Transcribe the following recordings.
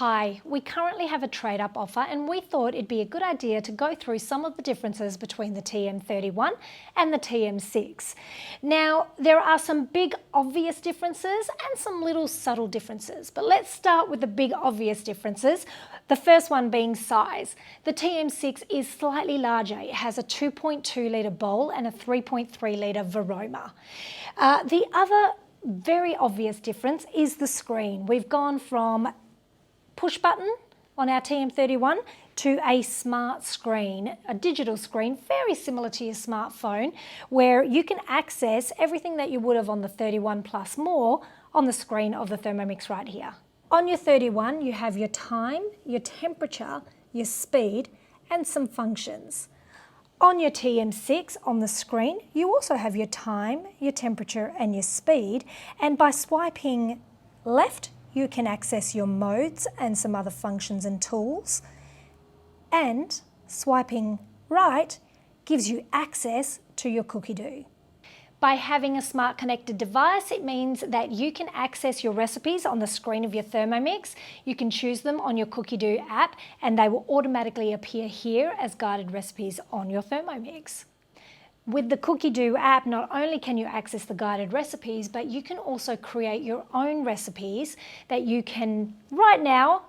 Hi, we currently have a trade-up offer and we thought it'd be a good idea to go through some of the differences between the TM31 and the TM6. Now, there are some big obvious differences and some little subtle differences, but let's start with the big obvious differences. The first one being size. The TM6 is slightly larger. It has a 2.2 litre bowl and a 3.3 litre Varoma. The other very obvious difference is the screen. We've gone from push button on our TM31 to a smart screen, a digital screen, very similar to your smartphone, where you can access everything that you would have on the 31 plus more on the screen of the Thermomix right here. On your 31, you have your time, your temperature, your speed, and some functions. On your TM6 on the screen, you also have your time, your temperature, and your speed. And by swiping left, you can access your modes and some other functions and tools. And swiping right gives you access to your cookie dough. By having a smart connected device, it means that you can access your recipes on the screen of your Thermomix. You can choose them on your Cookie Dough app and they will automatically appear here as guided recipes on your Thermomix. With the Cookie Dough app, not only can you access the guided recipes, but you can also create your own recipes that you can, right now,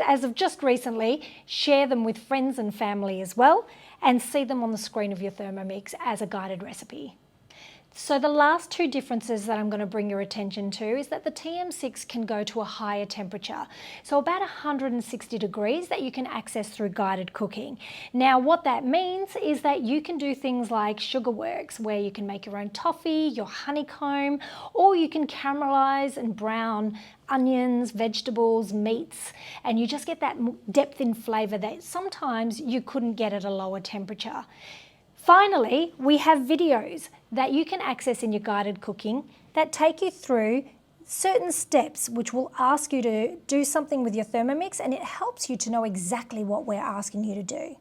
as of just recently, share them with friends and family as well and see them on the screen of your Thermomix as a guided recipe. So the last two differences that I'm going to bring your attention to is that the TM6 can go to a higher temperature, so about 160 degrees that you can access through guided cooking. Now what that means is that you can do things like sugar works, where you can make your own toffee, your honeycomb, or you can caramelize and brown onions, vegetables, meats, and you just get that depth in flavour that sometimes you couldn't get at a lower temperature. Finally, we have videos that you can access in your guided cooking that take you through certain steps which will ask you to do something with your Thermomix, and it helps you to know exactly what we're asking you to do.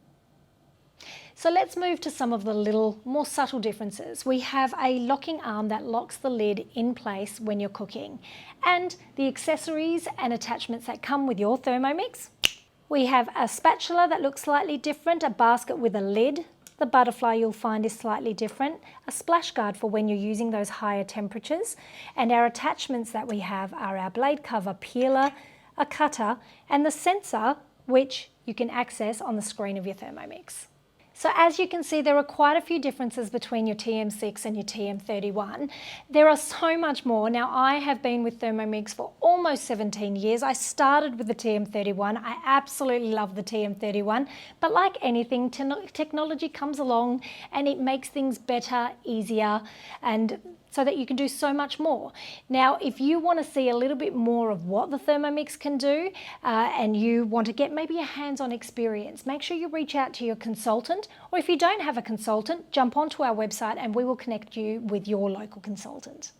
So let's move to some of the little more subtle differences. We have a locking arm that locks the lid in place when you're cooking, and the accessories and attachments that come with your Thermomix. We have a spatula that looks slightly different, a basket with a lid. The butterfly you'll find is slightly different, a splash guard for when you're using those higher temperatures, and our attachments that we have are our blade cover peeler, a cutter, and the sensor which you can access on the screen of your Thermomix. So as you can see, there are quite a few differences between your TM6 and your TM31. There are so much more. Now, I have been with Thermomix for almost 17 years. I started with the TM31. I absolutely love the TM31, but like anything, technology comes along and it makes things better, easier, and so that you can do so much more. Now, if you want to see a little bit more of what the Thermomix can do and you want to get maybe a hands-on experience, make sure you reach out to your consultant, or if you don't have a consultant, jump onto our website and we will connect you with your local consultant.